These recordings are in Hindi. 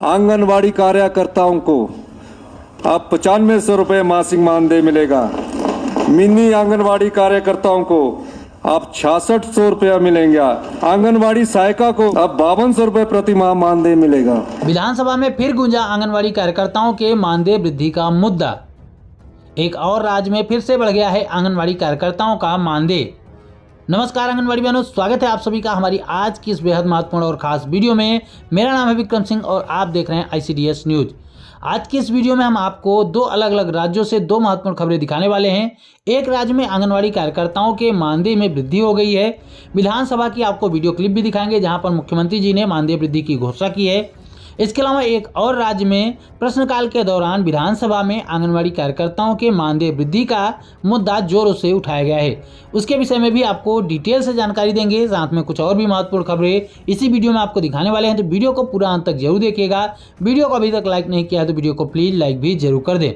आंगनवाड़ी कार्यकर्ताओं को अब 9500 मासिक मानदेय मिलेगा। मिनी आंगनवाड़ी कार्यकर्ताओं को अब 6600 रुपया मिलेगा। आंगनवाड़ी सहायिका को अब 5200 रुपये प्रति माह मानदेय मिलेगा। विधानसभा में फिर गूंजा आंगनवाड़ी कार्यकर्ताओं के मानदेय वृद्धि का मुद्दा। एक और राज्य में फिर से बढ़ गया है आंगनवाड़ी कार्यकर्ताओं का मानदेय। नमस्कार आंगनवाड़ी बहनों, स्वागत है आप सभी का हमारी आज की इस बेहद महत्वपूर्ण और खास वीडियो में। मेरा नाम है विक्रम सिंह और आप देख रहे हैं ICDS न्यूज। आज की इस वीडियो में हम आपको दो अलग अलग राज्यों से दो महत्वपूर्ण खबरें दिखाने वाले हैं। एक राज्य में आंगनवाड़ी कार्यकर्ताओं के मानदेय में वृद्धि हो गई है। विधानसभा की आपको वीडियो क्लिप भी दिखाएंगे जहां पर मुख्यमंत्री जी ने मानदेय वृद्धि की घोषणा की है। इसके अलावा एक और राज्य में प्रश्नकाल के दौरान विधानसभा में आंगनवाड़ी कार्यकर्ताओं के मानदेय वृद्धि का मुद्दा जोरों से उठाया गया है। उसके विषय में भी आपको डिटेल से जानकारी देंगे। साथ में कुछ और भी महत्वपूर्ण खबरें इसी वीडियो में आपको दिखाने वाले हैं, तो वीडियो को पूरा अंत तक जरूर देखिएगा। वीडियो को अभी तक लाइक नहीं किया है तो वीडियो को प्लीज़ लाइक भी जरूर कर दें।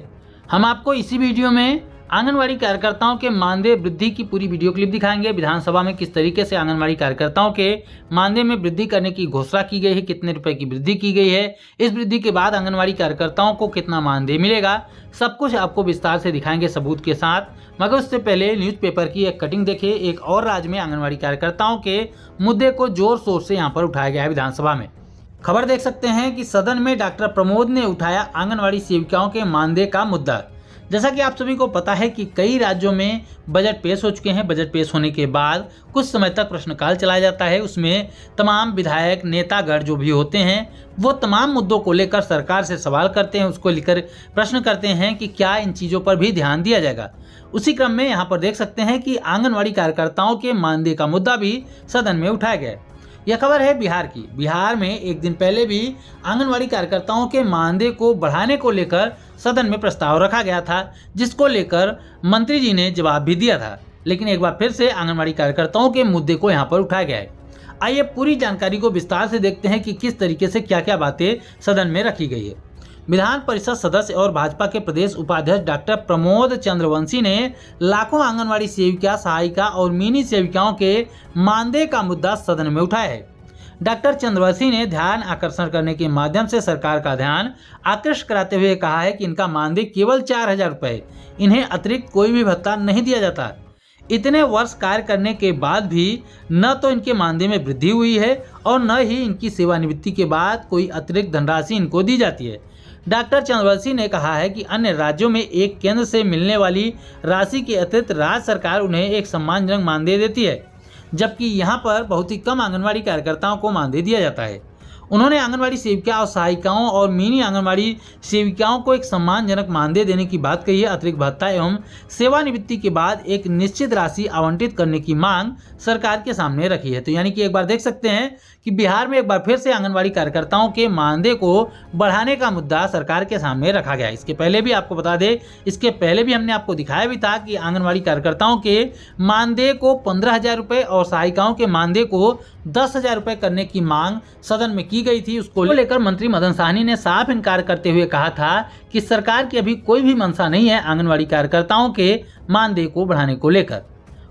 हम आपको इसी वीडियो में आंगनवाड़ी कार्यकर्ताओं के मानदेय वृद्धि की पूरी वीडियो क्लिप दिखाएंगे। विधानसभा में किस तरीके से आंगनवाड़ी कार्यकर्ताओं के मानदेय में वृद्धि करने की घोषणा की गई है, कितने रुपए की वृद्धि की गई है, इस वृद्धि के बाद आंगनवाड़ी कार्यकर्ताओं को कितना मानदेय मिलेगा, सब कुछ आपको विस्तार से दिखाएंगे सबूत के साथ। मगर उससे पहले न्यूज़पेपर की एक कटिंग देखिए। एक और राज्य में आंगनवाड़ी कार्यकर्ताओं के मुद्दे को जोर शोर से यहाँ पर उठाया गया है विधानसभा में। खबर देख सकते हैं कि सदन में डॉक्टर प्रमोद ने उठाया आंगनवाड़ी सेविकाओं के मानदेय का मुद्दा। जैसा कि आप सभी को पता है कि कई राज्यों में बजट पेश हो चुके हैं। बजट पेश होने के बाद कुछ समय तक प्रश्नकाल चलाया जाता है। उसमें तमाम विधायक नेतागण जो भी होते हैं वो तमाम मुद्दों को लेकर सरकार से सवाल करते हैं, उसको लेकर प्रश्न करते हैं कि क्या इन चीज़ों पर भी ध्यान दिया जाएगा। उसी क्रम में यहाँ पर देख सकते हैं कि आंगनवाड़ी कार्यकर्ताओं के मानदेय का मुद्दा भी सदन में उठाया गया है। यह खबर है बिहार की। बिहार में एक दिन पहले भी आंगनवाड़ी कार्यकर्ताओं के मानदेय को बढ़ाने को लेकर सदन में प्रस्ताव रखा गया था, जिसको लेकर मंत्री जी ने जवाब भी दिया था। लेकिन एक बार फिर से आंगनवाड़ी कार्यकर्ताओं के मुद्दे को यहां पर उठाया गया है। आइए पूरी जानकारी को विस्तार से देखते हैं कि किस तरीके से क्या क्या बातें सदन में रखी गई है। विधान परिषद सदस्य और भाजपा के प्रदेश उपाध्यक्ष डॉक्टर प्रमोद चंद्रवंशी ने लाखों आंगनवाड़ी सेविका, सहायिका और मिनी सेविकाओं के मानदेय का मुद्दा सदन में उठाया है। डॉक्टर चंद्रवंशी ने ध्यान आकर्षण करने के माध्यम से सरकार का ध्यान आकृष्ट कराते हुए कहा है कि इनका मानदेय केवल 4000 रुपये, इन्हें अतिरिक्त कोई भी भत्ता नहीं दिया जाता। इतने वर्ष कार्य करने के बाद भी न तो इनके मानदेय में वृद्धि हुई है और न ही इनकी सेवानिवृत्ति के बाद कोई अतिरिक्त धनराशि इनको दी जाती है। डॉक्टर चंद्रवंशी ने कहा है कि अन्य राज्यों में एक केंद्र से मिलने वाली राशि के अतिरिक्त राज्य सरकार उन्हें एक सम्मानजनक मानदेय देती है, जबकि यहाँ पर बहुत ही कम आंगनवाड़ी कार्यकर्ताओं को मानदेय दिया जाता है। उन्होंने आंगनवाड़ी सेविका और सहायिकाओं और मिनी आंगनवाड़ी सेविकाओं को एक सम्मानजनक मानदेय देने की बात कही है। अतिरिक्त भत्ता एवं सेवानिवृत्ति के बाद एक निश्चित राशि आवंटित करने की मांग सरकार के सामने रखी है। तो यानी कि एक बार देख सकते हैं कि बिहार में एक बार फिर से आंगनवाड़ी कार्यकर्ताओं के मानदेय को बढ़ाने का मुद्दा सरकार के सामने रखा गया। इसके पहले भी आपको बता दें, इसके पहले भी हमने आपको दिखाया भी था कि आंगनवाड़ी कार्यकर्ताओं के मानदेय को 15,000 रुपये और सहायिकाओं के मानदेय को 10,000 रुपये करने की मांग सदन में की गई थी। उसको लेकर मंत्री मदन साहनी ने साफ इनकार करते हुए कहा था कि सरकार की अभी कोई भी मंशा नहीं है आंगनवाड़ी कार्यकर्ताओं के मानदेय को बढ़ाने को लेकर।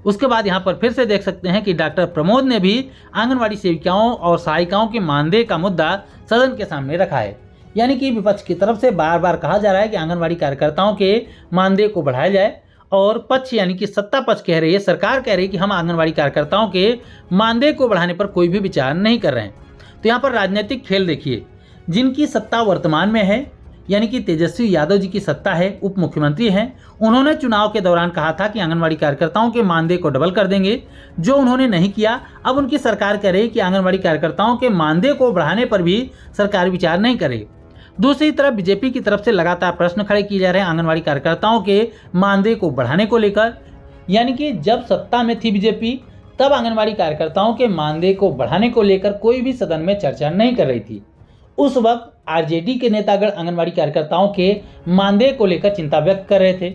उसके बाद यहाँ पर फिर से देख सकते हैं कि डॉक्टर प्रमोद ने भी आंगनवाड़ी सेविकाओं और सहायिकाओं के मानदेय का मुद्दा सदन के सामने रखा है। यानी कि विपक्ष की तरफ से बार बार कहा जा रहा है कि आंगनवाड़ी कार्यकर्ताओं के मानदेय को बढ़ाया जाए, और पक्ष यानी कि सत्ता पक्ष कह रही है, सरकार कह रही है कि हम आंगनवाड़ी कार्यकर्ताओं के मानदेय को बढ़ाने पर कोई भी विचार नहीं कर रहे हैं। तो यहाँ पर राजनीतिक खेल देखिए। जिनकी सत्ता वर्तमान में है, यानी कि तेजस्वी यादव जी की सत्ता है, उप मुख्यमंत्री हैं, उन्होंने चुनाव के दौरान कहा था कि आंगनवाड़ी कार्यकर्ताओं के मानदेय को डबल कर देंगे, जो उन्होंने नहीं किया। अब उनकी सरकार कह रही है कि आंगनवाड़ी कार्यकर्ताओं के मानदेय को बढ़ाने पर भी सरकार विचार नहीं करे। दूसरी तरफ बीजेपी की तरफ से लगातार प्रश्न खड़े किए जा रहे हैं आंगनवाड़ी कार्यकर्ताओं के मानदेय को बढ़ाने को लेकर। यानी कि जब सत्ता में थी बीजेपी, तब आंगनवाड़ी कार्यकर्ताओं के मानदेय को बढ़ाने को लेकर कोई भी सदन में चर्चा नहीं कर रही थी। उस वक्त आरजेडी के नेतागण आंगनवाड़ी कार्यकर्ताओं के मानदेय को लेकर चिंता व्यक्त कर रहे थे।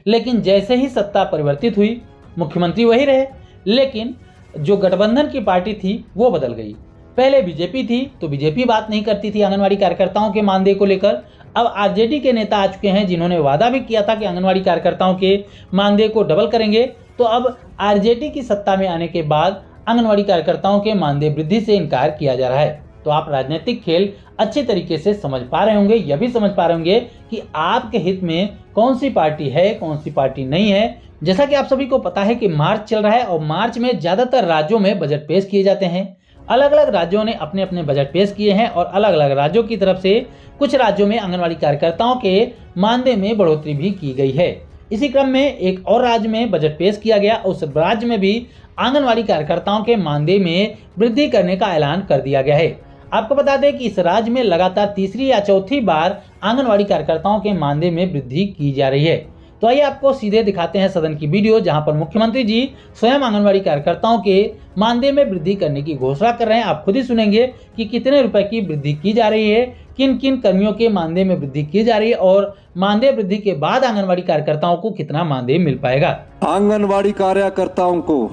लेकिन जैसे ही सत्ता परिवर्तित हुई, मुख्यमंत्री वही रहे, लेकिन जो गठबंधन की पार्टी थी वो बदल गई। पहले बीजेपी थी तो बीजेपी बात नहीं करती थी आंगनवाड़ी कार्यकर्ताओं के मानदेय को लेकर। अब आरजेडी के नेता आ चुके हैं जिन्होंने वादा भी किया था कि आंगनवाड़ी कार्यकर्ताओं के मानदेय को डबल करेंगे। तो अब आरजेडी की सत्ता में आने के बाद आंगनवाड़ी कार्यकर्ताओं के मानदेय वृद्धि से इनकार किया जा रहा है। तो आप राजनीतिक खेल अच्छे तरीके से समझ पा रहे होंगे, यह भी समझ पा रहे होंगे कि आपके हित में कौन सी पार्टी है, कौन सी पार्टी नहीं है। जैसा कि आप सभी को पता है कि मार्च चल रहा है और मार्च में ज़्यादातर राज्यों में बजट पेश किए जाते हैं। अलग अलग राज्यों ने अपने अपने बजट पेश किए हैं और अलग अलग राज्यों की तरफ से कुछ राज्यों में आंगनवाड़ी कार्यकर्ताओं के मानदेय में बढ़ोतरी भी की गई है। इसी क्रम में एक और राज्य में बजट पेश किया गया, उस राज्य में भी आंगनवाड़ी कार्यकर्ताओं के मानदेय में वृद्धि करने का ऐलान कर दिया गया है। आपको बता दें कि इस राज्य में लगातार तीसरी या चौथी बार आंगनवाड़ी कार्यकर्ताओं के मानदेय में वृद्धि की जा रही है। तो आइए आपको सीधे दिखाते हैं सदन की वीडियो, जहां पर मुख्यमंत्री जी स्वयं आंगनवाड़ी कार्यकर्ताओं के मानदेय में वृद्धि करने की घोषणा कर रहे हैं। आप खुद ही सुनेंगे कि कितने रुपए की वृद्धि की जा रही है, किन किन कर्मियों के मानदेय में वृद्धि की जा रही है और मानदेय वृद्धि के बाद आंगनवाड़ी कार्यकर्ताओं को कितना मानदेय मिल पाएगा। आंगनवाड़ी कार्यकर्ताओं को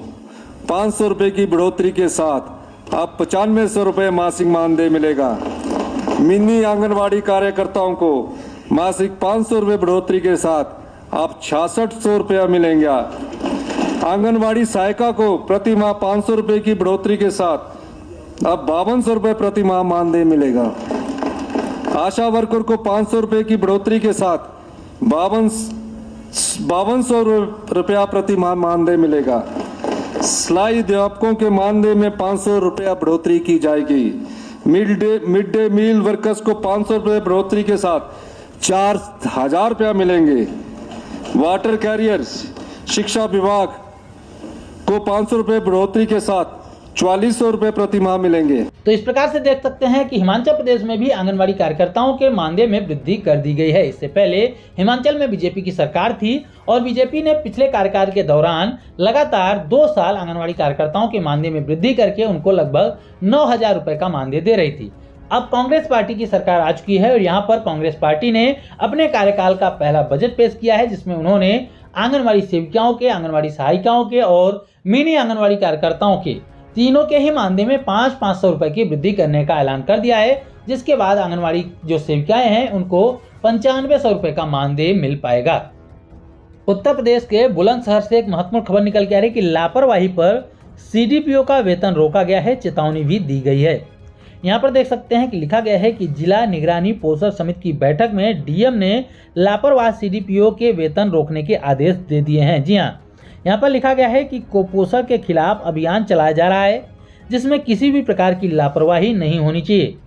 500 रुपए की बढ़ोतरी के साथ अब 9500 रुपए मासिक मानदेय मिलेगा। मिनी आंगनवाड़ी कार्यकर्ताओं को मासिक 500 रुपए बढ़ोतरी के साथ अब 6600 रुपया मिलेंगे। आंगनवाड़ी सहायिका को प्रति माह 500 रुपए की बढ़ोतरी के साथ अब 5200 रुपए प्रति माह मानदेय मिलेगा। आशा वर्कर को 500 रुपए की बढ़ोतरी के साथ 5200 रुपया प्रति माह मानदेय मिलेगा। सिलाई अध्यापकों के मानदेय में 500 रुपया बढ़ोतरी की जाएगी। मिड डे मील वर्कर्स को 500 रुपये बढ़ोतरी के साथ 4000 रुपया मिलेंगे। वाटर कैरियर्स शिक्षा विभाग को 500 रुपये बढ़ोतरी के साथ 4400 रुपये प्रति माह मिलेंगे। तो इस प्रकार से देख सकते हैं कि हिमाचल प्रदेश में भी आंगनवाड़ी कार्यकर्ताओं के मानदेय में वृद्धि कर दी गई है। इससे पहले हिमाचल में बीजेपी की सरकार थी और बीजेपी ने पिछले कार्यकाल के दौरान लगातार 2 साल आंगनवाड़ी कार्यकर्ताओं के मानदेय में वृद्धि करके उनको लगभग 9000 रुपए का मानदेय दे रही थी। अब कांग्रेस पार्टी की सरकार आ चुकी है और यहाँ पर कांग्रेस पार्टी ने अपने कार्यकाल का पहला बजट पेश किया है, जिसमें उन्होंने आंगनवाड़ी सेविकाओं के, आंगनवाड़ी सहायिकाओं के और मिनी आंगनवाड़ी कार्यकर्ताओं के तीनों के ही मानदेय में 500 रुपए की वृद्धि करने का ऐलान कर दिया है, जिसके बाद आंगनवाड़ी जो सेविकाएं हैं उनको 9500 रुपए का मानदेय मिल पाएगा। उत्तर प्रदेश के बुलंदशहर से एक महत्वपूर्ण खबर निकल के आ रही है कि लापरवाही पर सीडीपीओ का वेतन रोका गया है, चेतावनी भी दी गई है। यहाँ पर देख सकते हैं कि लिखा गया है कि जिला निगरानी पोषण समिति की बैठक में डीएम ने लापरवाह सीडीपीओ के वेतन रोकने के आदेश दे दिए हैं। जी हाँ, यहाँ पर लिखा गया है कि कुपोषण के खिलाफ अभियान चलाया जा रहा है, जिसमें किसी भी प्रकार की लापरवाही नहीं होनी चाहिए।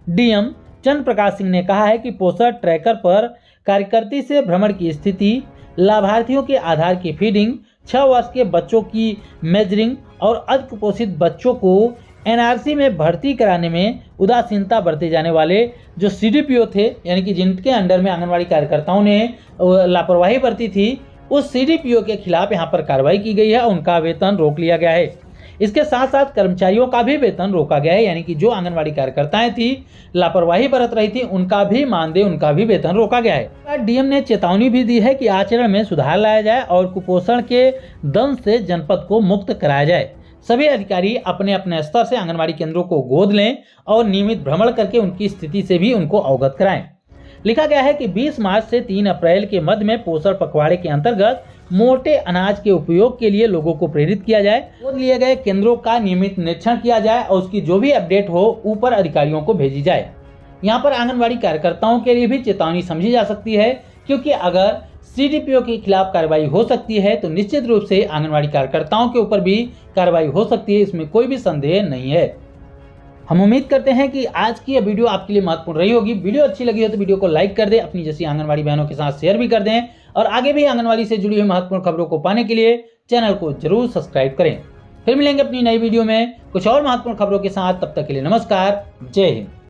डीएम चंद्र प्रकाश सिंह ने कहा है कि पोषण ट्रैकर पर कार्यकर्ती से भ्रमण की स्थिति, लाभार्थियों के आधार की फीडिंग, 6 वर्ष के बच्चों की मेजरिंग और अकुपोषित बच्चों को एनआरसी में भर्ती कराने में उदासीनता बरते जाने वाले जो सीडीपीओ थे, यानी कि जिनके अंडर में आंगनवाड़ी कार्यकर्ताओं ने लापरवाही बरती थी, उस सीडीपीओ के खिलाफ यहाँ पर कार्रवाई की गई है, उनका वेतन रोक लिया गया है। इसके साथ साथ कर्मचारियों का भी वेतन रोका गया है, यानी कि जो आंगनवाड़ी कार्यकर्ताएं थी, लापरवाही बरत रही थी, उनका भी मानदेय, उनका भी वेतन रोका गया है। डीएम ने चेतावनी भी दी है कि आचरण में सुधार लाया जाए और कुपोषण के दंश से जनपद को मुक्त कराया जाए। सभी अधिकारी अपने अपने स्तर से आंगनवाड़ी केंद्रों को गोद लें और नियमित भ्रमण करके उनकी स्थिति से भी उनको अवगत कराएं। लिखा गया है कि 20 मार्च से 3 अप्रैल के मध्य में पोषण पखवाड़े के अंतर्गत मोटे अनाज के उपयोग के लिए लोगों को प्रेरित किया जाए, गोद लिए गए केंद्रों का नियमित निरीक्षण किया जाए और उसकी जो भी अपडेट हो ऊपर अधिकारियों को भेजी जाए। यहाँ पर आंगनवाड़ी कार्यकर्ताओं के लिए भी चेतावनी समझी जा सकती है, क्योंकि अगर सीडीपीओ के खिलाफ कार्रवाई हो सकती है तो निश्चित रूप से आंगनवाड़ी कार्यकर्ताओं के ऊपर भी कार्रवाई हो सकती है, इसमें कोई भी संदेह नहीं है। हम उम्मीद करते हैं कि आज की यह वीडियो आपके लिए महत्वपूर्ण रही होगी। वीडियो अच्छी लगी हो तो वीडियो को लाइक कर दें, अपनी जैसी आंगनवाड़ी बहनों के साथ शेयर भी कर दें और आगे भी आंगनवाड़ी से जुड़ी हुई महत्वपूर्ण खबरों को पाने के लिए चैनल को जरूर सब्सक्राइब करें। फिर मिलेंगे अपनी नई वीडियो में कुछ और महत्वपूर्ण खबरों के साथ, तब तक के लिए नमस्कार, जय हिंद।